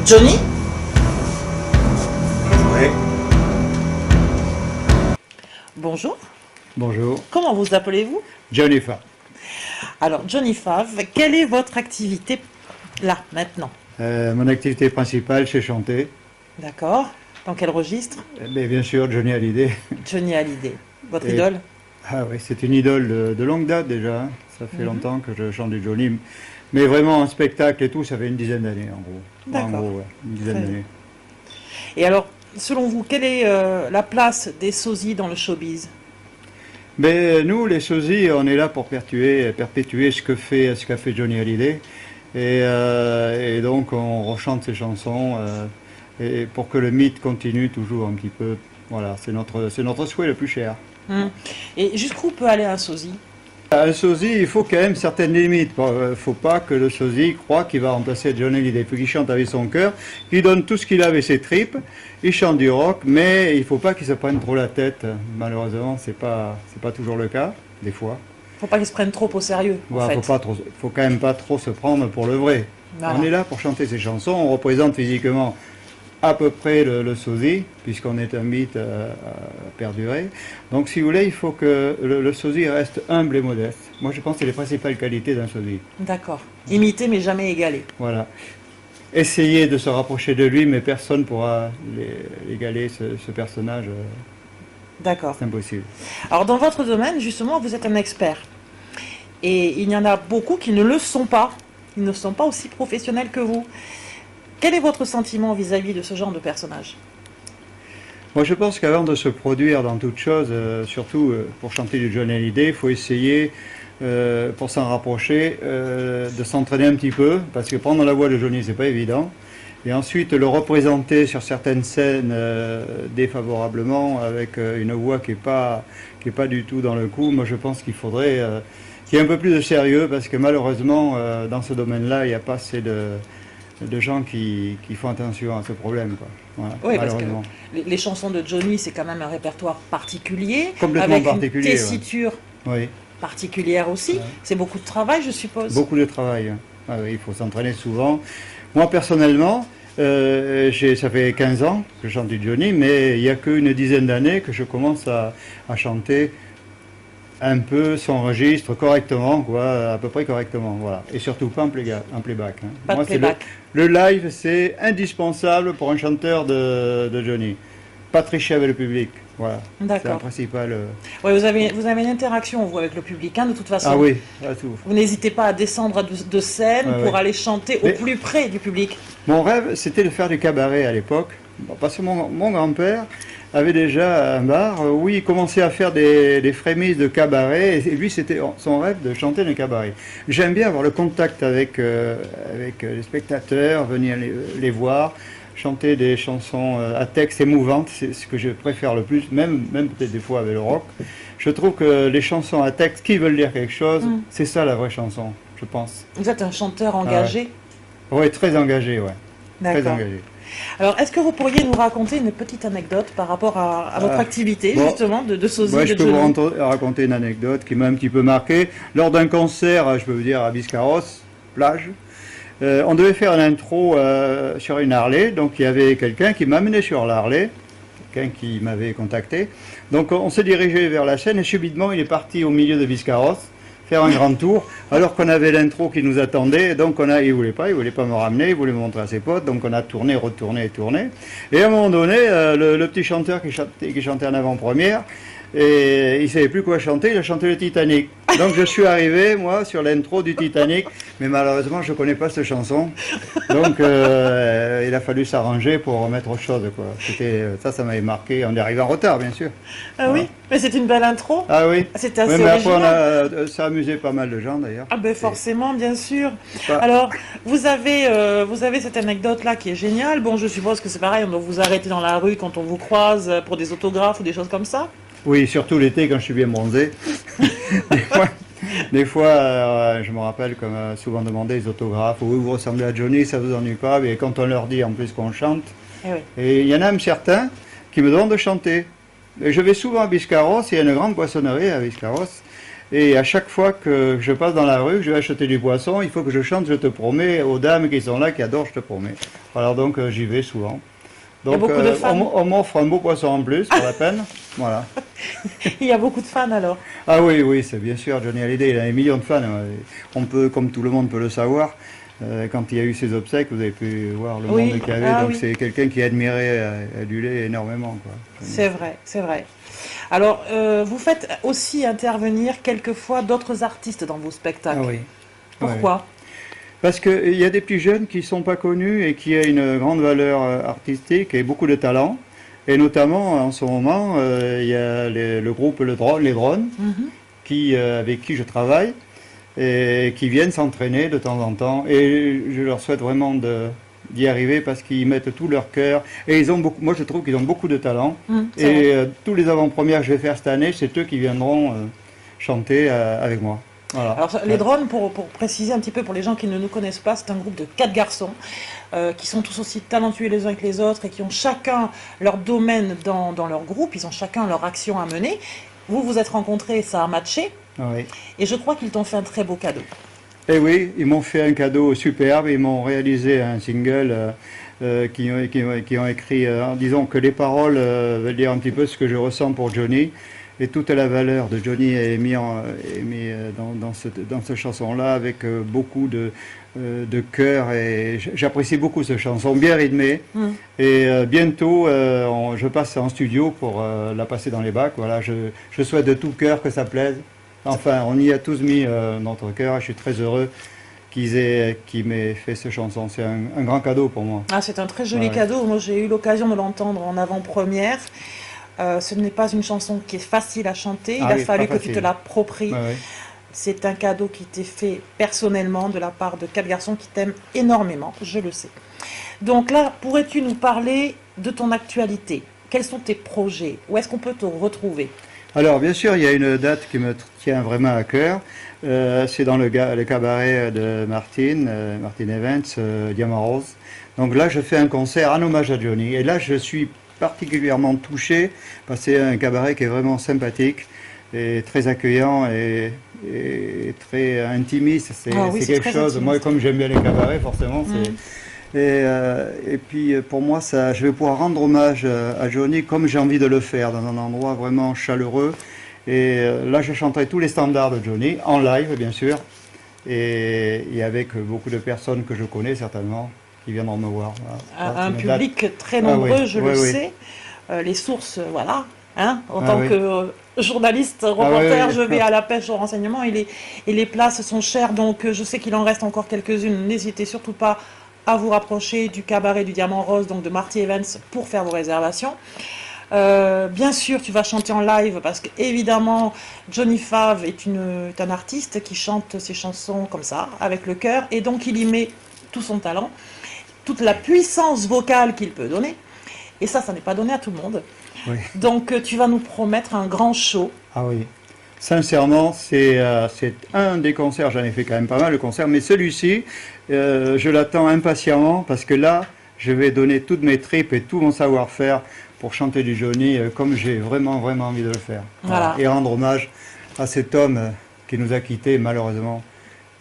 Johnny? Oui. Bonjour. Bonjour. Comment vous appelez-vous? Johnny Fa. Alors, Johnny Fave, quelle est votre activité là, maintenant? Mon activité principale, c'est chanter. D'accord. Dans quel registre? Mais bien sûr, Johnny Hallyday. Johnny Hallyday. Votre Et- idole? Ah oui, c'est une idole de longue date déjà, hein. Ça fait Mhm. longtemps que je chante du Johnny. Mais vraiment, en spectacle et tout, ça fait une dizaine d'années en gros. En D'accord. gros, ouais, une dizaine Très bien. d'années. Et alors, selon vous, quelle est la place des sosies dans le showbiz? Mais nous, les sosies, on est là pour perpétuer ce qu'a fait Johnny Hallyday. Et donc, on rechante ses chansons et pour que le mythe continue toujours un petit peu. Voilà, c'est notre souhait le plus cher. Hmm. Et jusqu'où peut aller un sosie? Un sosie, il faut quand même certaines limites. Il ne faut pas que le sosie croit qu'il va remplacer Johnny Hallyday. Il faut qu'il chante avec son cœur, qu'il donne tout ce qu'il a avec ses tripes. Il chante du rock, mais il ne faut pas qu'il se prenne trop la tête. Malheureusement, c'est pas toujours le cas, des fois. Faut pas qu'ils se prennent trop au sérieux, en Voilà, fait. faut quand même pas trop se prendre pour le vrai. Voilà. On est là pour chanter ses chansons. On représente physiquement à peu près le sosie, puisqu'on est un mythe à perdurer. Donc, si vous voulez, il faut que le sosie reste humble et modeste. Moi, je pense que c'est les principales qualités d'un sosie. D'accord. Imiter mais jamais égaler. Voilà. Essayer de se rapprocher de lui, mais personne ne pourra égaler ce personnage. D'accord. C'est impossible. Alors, dans votre domaine, justement, vous êtes un expert. Et il y en a beaucoup qui ne le sont pas. Ils ne sont pas aussi professionnels que vous. Quel est votre sentiment vis-à-vis de ce genre de personnage? Moi, je pense qu'avant de se produire dans toute chose, surtout pour chanter du Johnny Hallyday, il faut essayer, pour s'en rapprocher, de s'entraîner un petit peu, parce que prendre la voix de Johnny, c'est pas évident. Et ensuite, le représenter sur certaines scènes défavorablement, avec une voix qui est pas du tout dans le coup. Moi, je pense qu'il faudrait qu'il y ait un peu plus de sérieux, parce que malheureusement, dans ce domaine-là, il n'y a pas assez de gens qui font attention à ce problème, quoi. Voilà, Oui, parce que malheureusement. les chansons de Johnny, c'est quand même un répertoire particulier, Complètement avec particulier, une ouais. tessiture Oui, particulière aussi. Ouais. C'est beaucoup de travail, je suppose. beaucoup de travail, hein. Ah oui, il faut s'entraîner souvent. Moi, personnellement, ça fait 15 ans que je chante du Johnny, mais il n'y a qu'une dizaine d'années que je commence à chanter un peu son registre correctement, quoi, à peu près correctement, voilà. Et surtout pas en playback, hein. Pas de Moi, playback. le live, c'est indispensable pour un chanteur de Johnny. Pas tricher avec le public, voilà. C'est D'accord. la principale. Ouais, vous avez une interaction, vous, avec le public, hein, de toute façon. Ah oui, à tout. Vous n'hésitez pas à descendre de scène Ouais, pour ouais. aller chanter Mais- au plus près du public. Mon rêve, c'était de faire du cabaret à l'époque. Bon, parce que mon grand-père avait déjà un bar où il commençait à faire des frémisses de cabaret. Et lui, c'était son rêve de chanter dans le cabaret. J'aime bien avoir le contact avec les spectateurs, venir les voir, chanter des chansons à texte émouvantes. C'est ce que je préfère le plus, même peut-être des fois avec le rock. Je trouve que les chansons à texte qui veulent dire quelque chose, c'est ça la vraie chanson, je pense. Vous êtes un chanteur engagé. Oui, très engagé, ouais. Très D'accord. engagé. Alors, est-ce que vous pourriez nous raconter une petite anecdote par rapport à votre activité, bon. justement, de sosie Moi, de je peux Johnny? vous raconter une anecdote qui m'a un petit peu marqué. Lors d'un concert, je peux vous dire, à Biscarrosse, plage, on devait faire une intro sur une Harley. Donc, il y avait quelqu'un qui m'amenait sur la Harley, quelqu'un qui m'avait contacté. Donc, on s'est dirigé vers la scène et subitement, il est parti au milieu de Biscarrosse faire un grand tour, alors qu'on avait l'intro qui nous attendait. Donc, il voulait pas me ramener, il voulait me montrer à ses potes. Donc, on a tourné, retourné et tourné. Et à un moment donné, le petit chanteur qui chantait en avant-première, et il savait plus quoi chanter, il a chanté le Titanic. Donc je suis arrivé, moi, sur l'intro du Titanic, mais malheureusement, je ne connais pas cette chanson. Donc il a fallu s'arranger pour remettre autre chose, quoi. Ça m'avait marqué. On est arrivé en retard, bien sûr. Ah oui, mais c'est une belle intro. Ah oui. C'était assez Oui, mais après, original. ça a amusé pas mal de gens, d'ailleurs. Ah ben forcément, bien sûr. pas- Alors, vous avez cette anecdote-là qui est géniale. Bon, je suppose que c'est pareil, on doit vous arrêter dans la rue quand on vous croise pour des autographes ou des choses comme ça. Oui, surtout l'été, quand je suis bien bronzé. Des fois, je me rappelle qu'on m'a souvent demandé des autographes. Oui, vous ressemblez à Johnny, ça vous ennuie pas. Et quand on leur dit en plus qu'on chante, Eh oui. et il y en a même certains qui me demandent de chanter. Et je vais souvent à Biscarrosse, il y a une grande poissonnerie à Biscarrosse. Et à chaque fois que je passe dans la rue, que je vais acheter du poisson, il faut que je chante Je te promets aux dames qui sont là, qui adorent Je te promets. Alors donc j'y vais souvent. Il y a Donc beaucoup de fans. on m'offre un beau poisson en plus pour la peine. Voilà. Il y a beaucoup de fans alors. Ah oui, oui, c'est bien sûr, Johnny Hallyday, il a des millions de fans. On peut, comme tout le monde peut le savoir, quand il y a eu ses obsèques, vous avez pu voir le Oui, monde qu'il y avait. ah Donc oui. c'est quelqu'un qui est admiré, adulé énormément, quoi. C'est vrai, c'est vrai. Alors, vous faites aussi intervenir quelquefois d'autres artistes dans vos spectacles. Ah oui. Pourquoi? Parce qu'il y a des petits jeunes qui ne sont pas connus et qui ont une grande valeur artistique et beaucoup de talent. Et notamment, en ce moment, il y a le groupe Les Drones, Mhm. avec qui je travaille, et qui viennent s'entraîner de temps en temps. Et je leur souhaite vraiment d'y arriver parce qu'ils mettent tout leur cœur. Et ils ont beaucoup, moi, je trouve qu'ils ont beaucoup de talent. C'est vrai. Et tous les avant-premières que je vais faire cette année, c'est eux qui viendront chanter avec moi. Voilà. Alors, les drones, pour préciser un petit peu pour les gens qui ne nous connaissent pas, c'est un groupe de 4 garçons qui sont tous aussi talentueux les uns que les autres et qui ont chacun leur domaine dans leur groupe, ils ont chacun leur action à mener. Vous vous êtes rencontrés, ça a matché, Oui. et je crois qu'ils t'ont fait un très beau cadeau. Et oui, ils m'ont fait un cadeau superbe, ils m'ont réalisé un single qui ont écrit, disons que les paroles veulent dire un petit peu ce que je ressens pour Johnny. Et toute la valeur de Johnny est mise dans cette chanson-là avec beaucoup de cœur. Et j'apprécie beaucoup cette chanson, bien rythmée. Et bientôt, je passe en studio pour la passer dans les bacs. Voilà, je souhaite de tout cœur que ça plaise. Enfin, on y a tous mis notre cœur. Je suis très heureux qu'ils m'aient fait cette chanson. C'est un grand cadeau pour moi. Ah, c'est un très joli Ouais. cadeau. Moi, j'ai eu l'occasion de l'entendre en avant-première. Ce n'est pas une chanson qui est facile à chanter. Il Ah a oui, fallu pas que tu te facile. l'appropries. Ouais, ouais. C'est un cadeau qui t'est fait personnellement de la part de 4 garçons qui t'aiment énormément, je le sais. Donc là, pourrais-tu nous parler de ton actualité? Quels sont tes projets? Où est-ce qu'on peut te retrouver? Alors, bien sûr, il y a une date qui me tient vraiment à cœur. C'est dans le cabaret de Martine Evans, Diamant Rose. Donc là, je fais un concert en hommage à Johnny. Et là, je suis particulièrement touché parce que c'est un cabaret qui est vraiment sympathique et très accueillant et très intimiste. C'est Ah oui, c'est c'est quelque très chose. Moi, intimiste. comme j'aime bien les cabarets, forcément, c'est. Et puis pour moi, je vais pouvoir rendre hommage à Johnny comme j'ai envie de le faire, dans un endroit vraiment chaleureux. Et là, je chanterai tous les standards de Johnny, en live bien sûr, et avec beaucoup de personnes que je connais certainement, qui viendront me voir. Voilà. Un C'est une date. public très Ah nombreux, oui, je oui, le oui. sais. Les sources, voilà. Hein, en Ah tant oui. que journaliste, reporter, oui, oui. je vais à la pêche au renseignement et les places sont chères, donc je sais qu'il en reste encore quelques-unes. N'hésitez surtout pas à vous rapprocher du cabaret du Diamant Rose, donc de Marty Evans, pour faire vos réservations. Bien sûr, tu vas chanter en live parce que évidemment, Johnny Fave est un artiste qui chante ses chansons comme ça, avec le cœur, et donc il y met tout son talent, toute la puissance vocale qu'il peut donner. Et ça n'est pas donné à tout le monde. Oui. Donc tu vas nous promettre un grand show. Ah oui. Sincèrement, c'est un des concerts, j'en ai fait quand même pas mal de concerts, mais celui-ci, je l'attends impatiemment parce que là, je vais donner toutes mes tripes et tout mon savoir-faire pour chanter du Johnny comme j'ai vraiment, vraiment envie de le faire. Voilà. Et rendre hommage à cet homme qui nous a quittés malheureusement.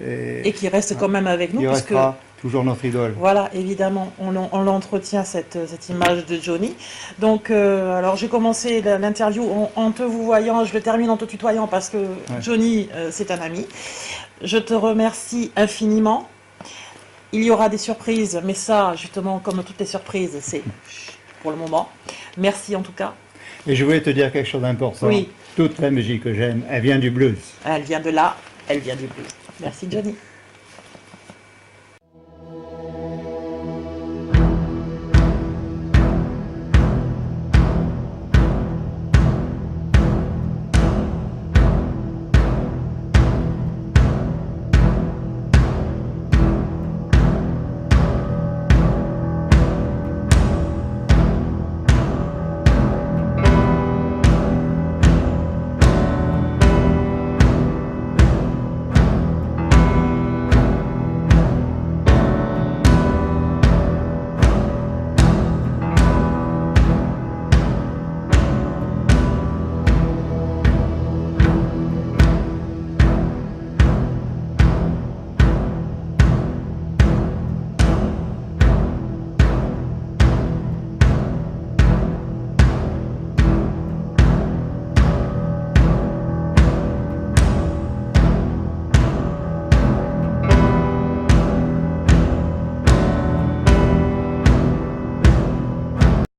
Et qui reste quand même avec nous. Il Puisque, restera toujours notre idole. voilà, évidemment, on l'entretient, cette image de Johnny. Donc, alors j'ai commencé l'interview en te vous voyant, je le termine en te tutoyant parce que Johnny, c'est un ami. Je te remercie infiniment. Il y aura des surprises, mais ça, justement, comme toutes les surprises, c'est pour le moment. Merci en tout cas. Et je voulais te dire quelque chose d'important. Oui. Toute la musique que j'aime, elle vient du blues. Elle vient de là, elle vient du blues. Merci Johnny.